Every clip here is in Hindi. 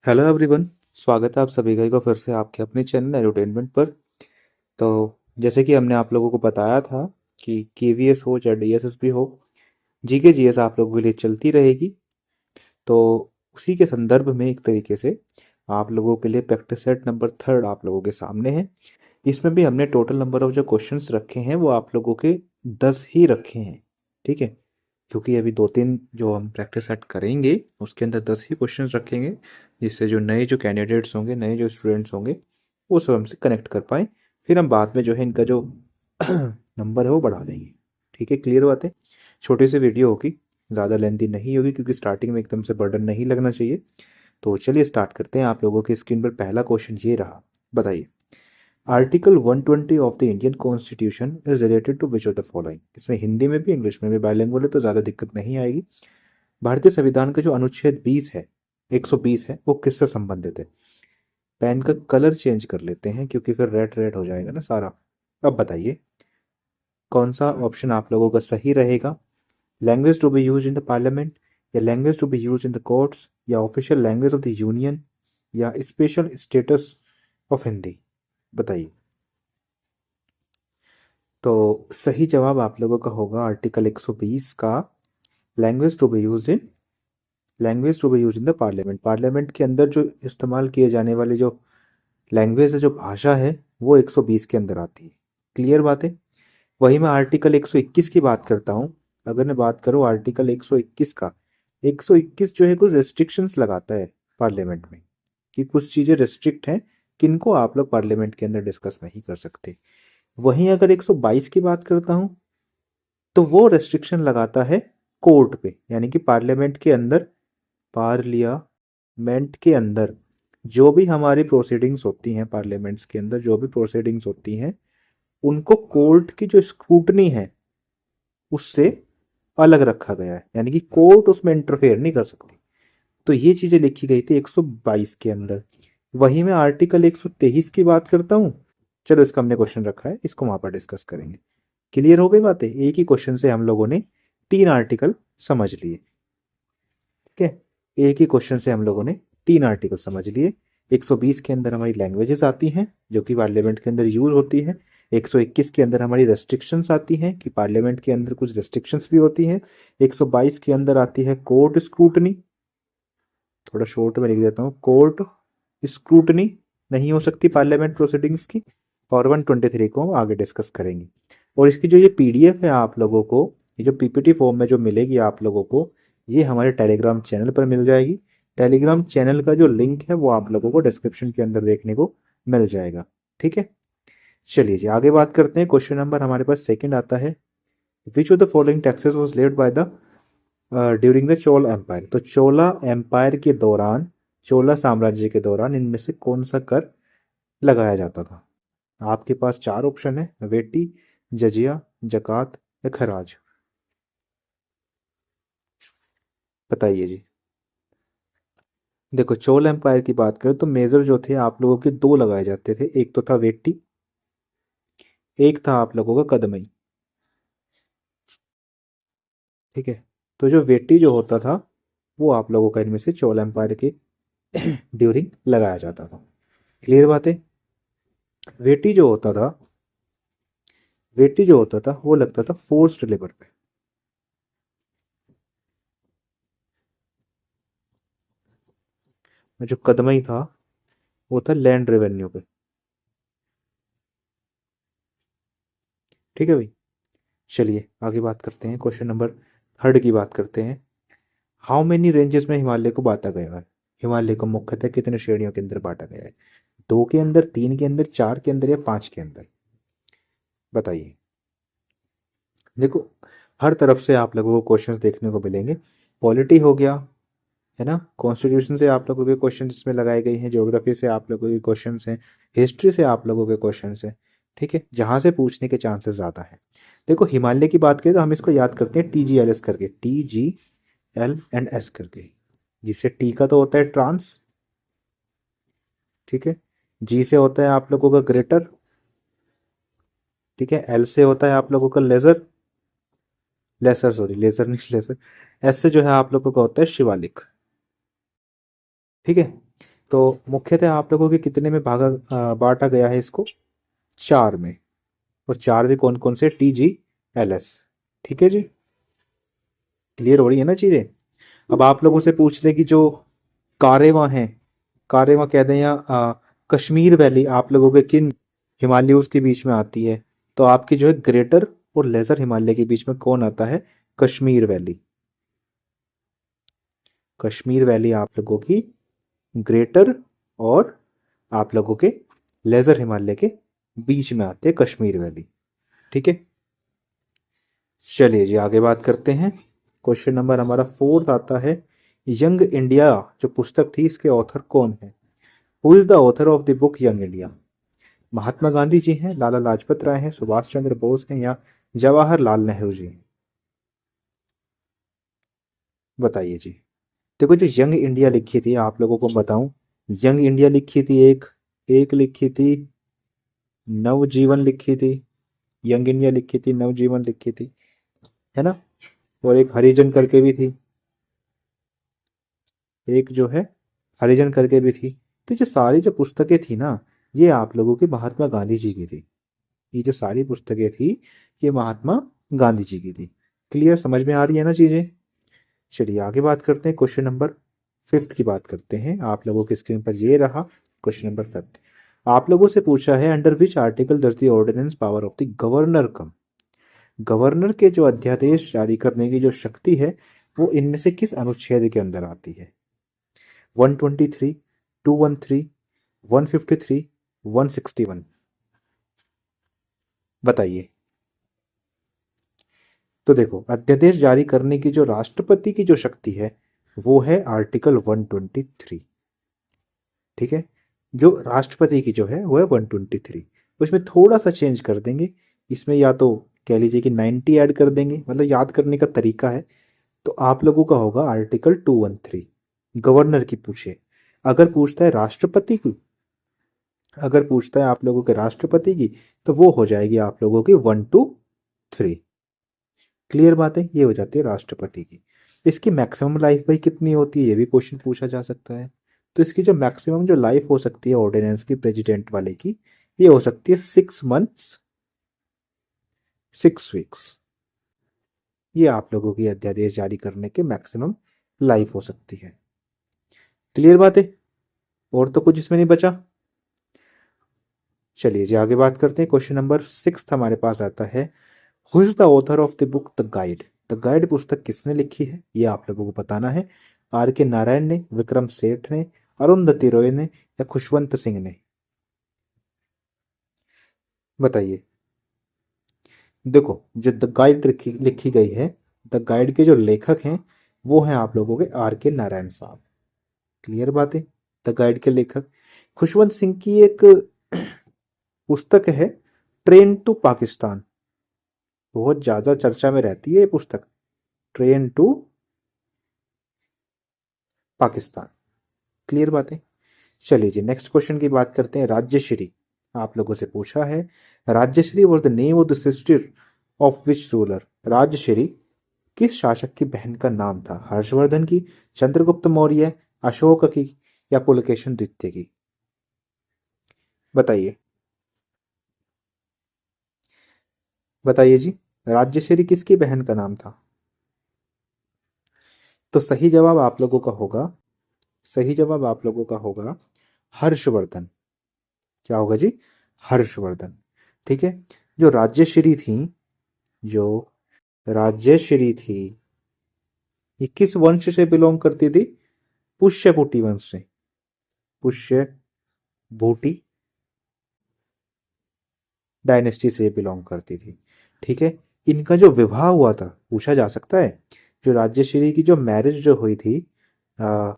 Hello everyone. स्वागत है आप सभी का एक बार फिर से आपके अपने चैनल एडुटेनमेंट पर। तो जैसे कि हमने आप लोगों को बताया था कि केवीएस हो चाहे डीएसएसबी हो, जीके जीएस आप लोगों के लिए चलती रहेगी। तो उसी के संदर्भ में एक तरीके से आप लोगों के लिए प्रैक्टिस सेट नंबर 3 आप लोगों के सामने है। इसमें भी हमने टोटल नंबर ऑफ जो क्वेश्चंस रखे हैं वो आप लोगों के 10 ही रखे हैं। ठीक है, क्योंकि अभी 2-3 जो हम प्रैक्टिस सेट करेंगे उसके अंदर 10 ही क्वेश्चंस रखेंगे, जिससे जो नए जो कैंडिडेट्स होंगे, नए जो स्टूडेंट्स होंगे, वो सब हमसे कनेक्ट कर पाएँ। फिर हम बाद में जो है इनका जो नंबर है वो बढ़ा देंगे। ठीक है, क्लियर बात है। छोटी सी वीडियो होगी, ज़्यादा लेंथी नहीं होगी, क्योंकि स्टार्टिंग में एकदम से बर्डन नहीं लगना चाहिए। तो चलिए स्टार्ट करते हैं। आप लोगों की स्क्रीन पर पहला क्वेश्चन ये रहा, बताइए article 120 of the Indian constitution is related to which of the following. इसमें हिंदी में भी इंग्लिश में भी बाइलिंगुअल है तो ज़्यादा दिक्कत नहीं आएगी। भारतीय संविधान का जो अनुच्छेद 20 है, 120 है, वो किससे संबंधित है? पेन का कलर चेंज कर लेते हैं क्योंकि फिर रेड रेड हो जाएगा ना सारा। अब बताइए कौन सा ऑप्शन आप लोगों का सही रहेगा? Language to be use in the parliament, या language to be use in the courts, या official language of the union, या स्पेशल स्टेटस ऑफ हिंदी? बताइए। तो सही जवाब आप लोगों का होगा आर्टिकल 120 का language to be use in, language to be use in the parliament. Parliament के अंदर जो इस्तेमाल किए जाने वाली जो लैंग्वेज है, जो भाषा है, वो 120 के अंदर आती है। क्लियर बात है। वही मैं आर्टिकल 121 की बात करता हूँ। अगर मैं बात करूँ आर्टिकल 121 का, 121 जो है कुछ रेस्ट्रिक्शंस लगाता है पार्लियामेंट में, कि कुछ चीज़ें रिस्ट्रिक्ट हैं, किनको आप लोग पार्लियामेंट के अंदर डिस्कस नहीं कर सकते। वहीं अगर 122 की बात करता हूँ तो वो रेस्ट्रिक्शन लगाता है कोर्ट पे, यानी कि पार्लियामेंट के अंदर, पार्लियामेंट के अंदर जो भी हमारी प्रोसीडिंग्स होती हैं, पार्लियामेंट्स के अंदर जो भी प्रोसीडिंग्स होती हैं, उनको कोर्ट की जो स्क्रूटनी है उससे अलग रखा गया है, यानी कि कोर्ट उसमें इंटरफेयर नहीं कर सकती। तो ये चीजें लिखी गई थी 122 के अंदर। वहीं मैं आर्टिकल 123 की बात करता हूँ। चलो इसका हमने क्वेश्चन रखा है, इसको वहां पर डिस्कस करेंगे। क्लियर हो गई बातें? एक ही क्वेश्चन से हम लोगों ने 3 आर्टिकल समझ लिए। ठीक है, एक ही क्वेश्चन से हम लोगों ने 3 आर्टिकल समझ लिए। 120 के अंदर हमारी लैंग्वेजेस आती हैं जो कि पार्लियामेंट के अंदर यूज होती है। 121 के अंदर हमारी रेस्ट्रिक्शंस आती हैं कि पार्लियामेंट के अंदर कुछ रेस्ट्रिक्शंस भी होती हैं। 122 के अंदर आती है कोर्ट स्क्रूटनी, थोड़ा शॉर्ट में लिख देता हूँ, कोर्ट स्क्रूटनी नहीं हो सकती पार्लियामेंट प्रोसीडिंग्स की। और 123 को हम आगे डिस्कस करेंगे। और इसकी जो ये पीडीएफ है आप लोगों को, ये जो पीपीटी फॉर्म में जो मिलेगी आप लोगों को, ये हमारे टेलीग्राम चैनल पर मिल जाएगी। टेलीग्राम चैनल का जो लिंक है वो आप लोगों को डिस्क्रिप्शन के अंदर देखने को मिल जाएगा। ठीक है, चलिए जी आगे बात करते हैं। क्वेश्चन नंबर हमारे पास सेकंड आता है, which of the following taxes was led by the during the Chola empire. तो चोला एम्पायर के दौरान, चोला साम्राज्य के दौरान इनमें से कौन सा कर लगाया जाता था? आपके पास 4 ऑप्शन है, वेटी, जजिया, जकात या खराज। बताइए जी। देखो चोल एम्पायर की बात करें तो मेजर जो थे आप लोगों के 2 लगाए जाते थे, एक तो था वेट्टी, एक था आप लोगों का कदमई। ठीक है, तो जो वेट्टी जो होता था वो आप लोगों का इनमें से चोल एम्पायर के ड्यूरिंग लगाया जाता था। क्लियर बात है। वेट्टी जो होता था, वेट्टी जो होता था वो लगता था फोर्स्ड लेबर पे। जो कदमई था वो था लैंड रेवेन्यू पे। ठीक है भाई, चलिए आगे बात करते हैं। क्वेश्चन नंबर 3 की बात करते हैं। हाउ मेनी रेंजेस में हिमालय को बांटा गया है? हिमालय को मुख्यतः कितने श्रेणियों के अंदर बांटा गया है? 2 के अंदर, 3 के अंदर, 4 के अंदर या 5 के अंदर? बताइए। देखो हर तरफ से आप लोगों को क्वेश्चंस देखने को मिलेंगे। पॉलिटी हो गया, है ना, कॉन्स्टिट्यूशन से आप लोगों के क्वेश्चन इसमें लगाए गए हैं, ज्योग्राफी से आप लोगों के क्वेश्चंस हैं, हिस्ट्री से आप लोगों के क्वेश्चंस हैं। ठीक है, जहां से पूछने के चांसेस ज़्यादा हैं। देखो हिमालय की बात करें तो हम इसको याद करते हैं TGLS करके, TGL&S करके, जिससे टी का तो होता है ट्रांस, ठीक है, जी से होता है आप लोगों का ग्रेटर, ठीक है, एल से होता है आप लोगों का लेजर, लेसर सॉरी लेजर नहीं लेजर, एस से जो है आप लोगों का होता है शिवालिक। ठीक है, तो मुख्यतः आप लोगों के कितने में बांटा गया है इसको? 4 में। और 4 भी कौन कौन से? TGLS। ठीक है जी, क्लियर हो रही है ना चीजें? अब आप लोगों से पूछ ले कि जो कारेवा है, कारेवा कह दें या कश्मीर वैली आप लोगों के किन हिमालयों के बीच में आती है? तो आपकी जो है ग्रेटर और लेजर हिमालय के बीच में कौन आता है? कश्मीर वैली। कश्मीर वैली आप लोगों की ग्रेटर और आप लोगों के लेजर हिमालय के बीच में आते हैं कश्मीर वैली। ठीक है, चलिए जी आगे बात करते हैं। क्वेश्चन नंबर हमारा 4 आता है, यंग इंडिया जो पुस्तक थी इसके ऑथर कौन है? Who is the author of the book Young India? Mahatma Gandhi ji हैं, लाला लाजपत राय हैं, सुभाष चंद्र बोस हैं, या जवाहरलाल नेहरू जी हैं? बताइए जी। देखो जो यंग इंडिया लिखी थी आप लोगों को बताऊं, यंग इंडिया लिखी थी एक, एक लिखी थी नवजीवन लिखी थी, यंग इंडिया लिखी थी, नवजीवन लिखी थी, है ना? और एक हरिजन करके भी थी, एक जो है हरिजन करके भी थी। तो जो सारी जो पुस्तकें थी ना, ये आप लोगों की महात्मा गांधी जी की थी। ये जो सारी पुस्तकें थी ये महात्मा गांधी जी की थी। क्लियर, समझ में आ रही है ना चीजें? चलिए आगे बात करते हैं। क्वेश्चन नंबर 5 की बात करते हैं। आप लोगों के स्क्रीन पर ये रहा क्वेश्चन नंबर 5। आप लोगों से पूछा है, under which article does the ordinance power of the governor come? Governor के जो अध्यादेश जारी करने की जो शक्ति है वो इनमें से किस अनुच्छेद के अंदर आती है? 123, 213, 153, 161? बताइए। तो देखो अध्यादेश जारी करने की जो राष्ट्रपति की जो शक्ति है वो है आर्टिकल 123। ठीक है, जो राष्ट्रपति की जो है वो है 123। उसमें थोड़ा सा चेंज कर देंगे, इसमें या तो कह लीजिए कि 90 ऐड कर देंगे, मतलब याद करने का तरीका है। तो आप लोगों का होगा आर्टिकल 213। गवर्नर की पूछे, अगर पूछता है राष्ट्रपति की, अगर पूछता है आप लोगों के राष्ट्रपति की, तो वो हो जाएगी आप लोगों की 123। क्लियर बात है, ये हो जाती है राष्ट्रपति की। इसकी मैक्सिमम लाइफ भाई कितनी होती है, ये भी क्वेश्चन पूछा जा सकता है। तो इसकी जो मैक्सिमम जो लाइफ हो सकती है ऑर्डिनेंस की, प्रेसिडेंट वाले की, ये हो सकती है 6 मंथ्स 6 वीक्स। ये आप लोगों की अध्यादेश जारी करने के मैक्सिमम लाइफ हो सकती है। क्लियर बात है, और तो कुछ इसमें नहीं बचा। चलिए जी आगे बात करते हैं। क्वेश्चन नंबर 6 हमारे पास आता है, who is the author of the book the guide? The guide पुस्तक किसने लिखी है ये आप लोगों को बताना है। R K नारायण ने, विक्रम सेठ ने, अरुंधति रॉय ने, या खुशवंत सिंह ने? बताइए। देखो जो द गाइड लिखी गई है, द गाइड के जो लेखक हैं वो हैं आप लोगों के R K नारायण साहब। क्लियर बात है, द गाइड के लेखक। खुशवंत सिंह की एक पुस्तक है ट्रेन टू पाकिस्तान, बहुत ज्यादा चर्चा में रहती है ये पुस्तक, ट्रेन टू पाकिस्तान। क्लियर बात है। चलिए जी नेक्स्ट क्वेश्चन की बात करते हैं। राज्यश्री आप लोगों से पूछा है, Rajyashri was the name of the sister of which ruler? Rajyashri किस शासक की बहन का नाम था? हर्षवर्धन की, चंद्रगुप्त मौर्य, अशोक की, या पुलकेशन द्वितीय की? बताइए। बताइए जी, राज्यश्री किसकी बहन का नाम था? तो सही जवाब आप लोगों का होगा, सही जवाब आप लोगों का होगा हर्षवर्धन। क्या होगा जी? हर्षवर्धन। ठीक है, जो राज्यश्री थी, जो राज्यश्री थी, ये किस वंश से बिलोंग करती थी? पुष्यभूति वंश से, पुष्यभूति डायनेस्टी से बिलोंग करती थी। ठीक है, इनका जो विवाह हुआ था पूछा जा सकता है, जो राज्यश्री की जो मैरिज जो हुई थी, आ,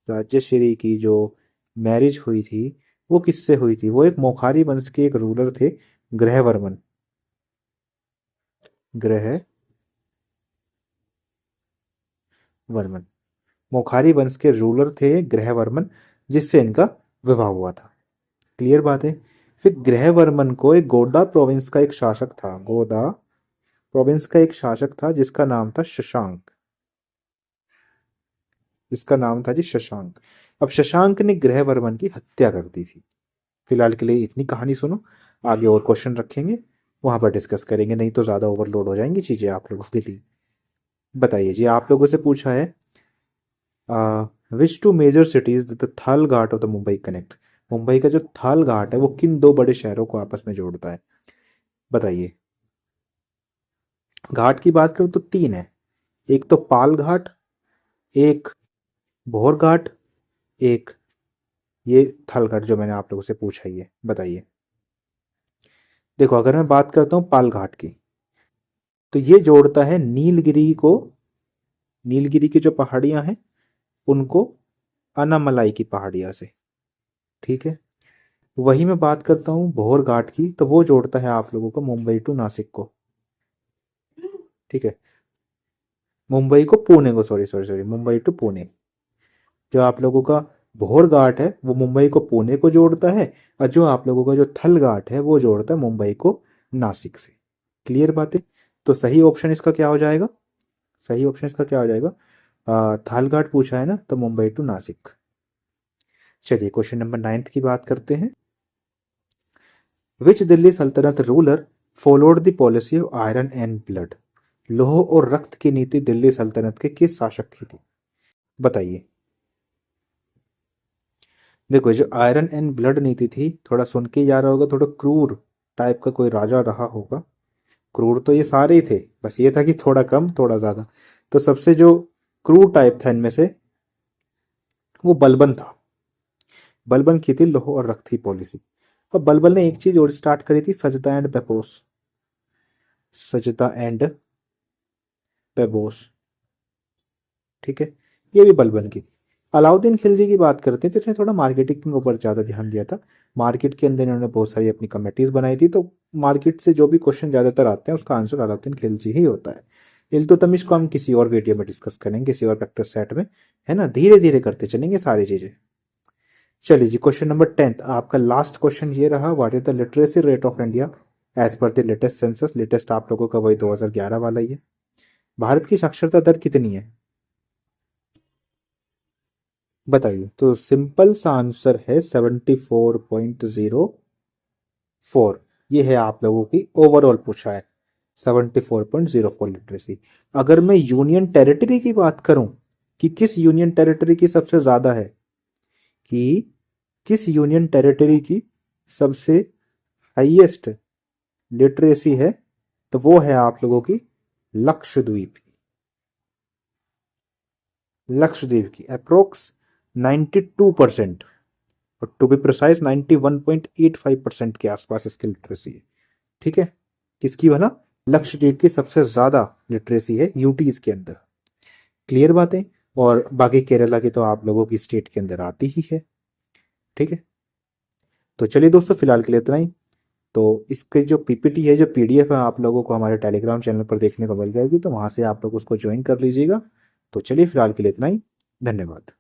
राज्यश्री की जो मैरिज हुई थी वो किससे हुई थी? वो एक मोखारी वंश के एक रूलर थे, ग्रहवर्मन। ग्रहवर्मन, मोखारी वंश के रूलर थे ग्रहवर्मन, जिससे इनका विवाह हुआ था। क्लियर बात है। फिर ग्रहवर्मन को एक गोडा प्रोविंस का एक शासक था, गोदा प्रोविंस का एक शासक था जिसका नाम था शशांक। इसका नाम था जी शशांक। अब शशांक ने गृहवर्मन की हत्या कर दी थी। फिलहाल के लिए इतनी कहानी सुनो, आगे और क्वेश्चन रखेंगे वहां पर डिस्कस करेंगे, नहीं तो ज्यादा ओवरलोड हो जाएंगी चीजें आप लोगों के लिए। बताइए जी, आप लोगों से पूछा है which two major cities the Thal Ghat of the Mumbai connect. Mumbai का जो थाल घाट है वो किन दो बड़े शहरों को आपस में जोड़ता है, बताइए। घाट की बात करूं तो तीन है, एक तो पाल घाट, एक भोर घाट, एक ये थाल घाट जो मैंने आप लोगों से पूछा ही है, बताइए। देखो अगर मैं बात करता हूँ पाल घाट की, तो ये जोड़ता है नीलगिरी को, नीलगिरी की जो पहाड़ियां हैं उनको अनामलाई की पहाड़ियां से, ठीक है। वही मैं बात करता हूँ भोर घाट की, तो वो जोड़ता है आप लोगों को मुंबई टू नासिक को, ठीक है। मुंबई को पुणे को, sorry sorry sorry, Mumbai to Pune. जो आप लोगों का भोर घाट है वो मुंबई को पुणे को जोड़ता है, और जो आप लोगों का जो थल घाट है वो जोड़ता है मुंबई को नासिक से। क्लियर बात है। तो सही ऑप्शन इसका क्या हो जाएगा, सही ऑप्शन इसका क्या हो जाएगा, थाल घाट पूछा है ना, तो मुंबई टू नासिक। चलिए क्वेश्चन नंबर 9 की बात करते हैं। विच दिल्ली सल्तनत ruler followed the policy of iron and blood. लोह और रक्त की नीति दिल्ली सल्तनत के किस शासक की थी, बताइए। देखो जो आयरन एंड ब्लड नीति थी, थोड़ा सुन के याद होगा, थोड़ा क्रूर टाइप का कोई राजा रहा होगा। क्रूर तो ये सारे ही थे, बस ये था कि थोड़ा कम थोड़ा ज्यादा। तो सबसे जो क्रूर टाइप था इनमें से वो बलबन था। बलबन की थी लोह और रक्त की पॉलिसी। अब बलबन ने एक चीज और स्टार्ट करी थी, सजदा एंड पेपोस, सजदा एंड पेबोस, ठीक है। ये भी बलबन की थी। अलाउद्दीन खिलजी की बात करते हैं तो इसने थोड़ा मार्केटिंग के ऊपर ज़्यादा ध्यान दिया था। मार्केट के अंदर इन्होंने बहुत सारी अपनी कमेटीज बनाई थी, तो मार्केट से जो भी क्वेश्चन ज़्यादातर आते हैं उसका आंसर अलाउद्दीन खिलजी ही होता है। इल्तुतमिश को हम किसी और वीडियो में डिस्कस करेंगे, किसी और प्रैक्टिस सेट में, है ना, धीरे धीरे करते चलेंगे सारी चीज़ें। चलिए जी क्वेश्चन नंबर 10 आपका लास्ट क्वेश्चन ये रहा, what is the literacy rate of India as per the latest census. Latest आप लोगों का वही 2011 वाला ही है। भारत की साक्षरता दर कितनी है, बताइए। तो सिंपल सा आंसर है 74.04। ये है आप लोगों की ओवरऑल पूछा है 74.04 लिटरेसी। अगर मैं यूनियन टेरिटरी की बात करूं कि किस यूनियन टेरिटरी की सबसे ज्यादा है, कि किस यूनियन टेरिटरी की सबसे हाईएस्ट लिटरेसी है, तो वो है आप लोगों की लक्षद्वीप की। लक्षद्वीप की अप्रोक्स 92%, और टू बी प्रिसाइज 91.85% के आसपास इसकी लिटरेसी है, ठीक है। किसकी वाला, लक्षद्वीप की सबसे ज्यादा लिटरेसी है यूटीज के अंदर। क्लियर बातें। और बाकी केरला की तो आप लोगों की स्टेट के अंदर आती ही है, ठीक है। तो चलिए दोस्तों फिलहाल के लिए इतना ही। तो इसके जो पीपीटी है, जो पीडीएफ है, आप लोगों को हमारे टेलीग्राम चैनल पर देखने को मिल जाएगी, तो वहां से आप लोग उसको ज्वाइन कर लीजिएगा। तो चलिए फिलहाल के लिए इतना ही, धन्यवाद।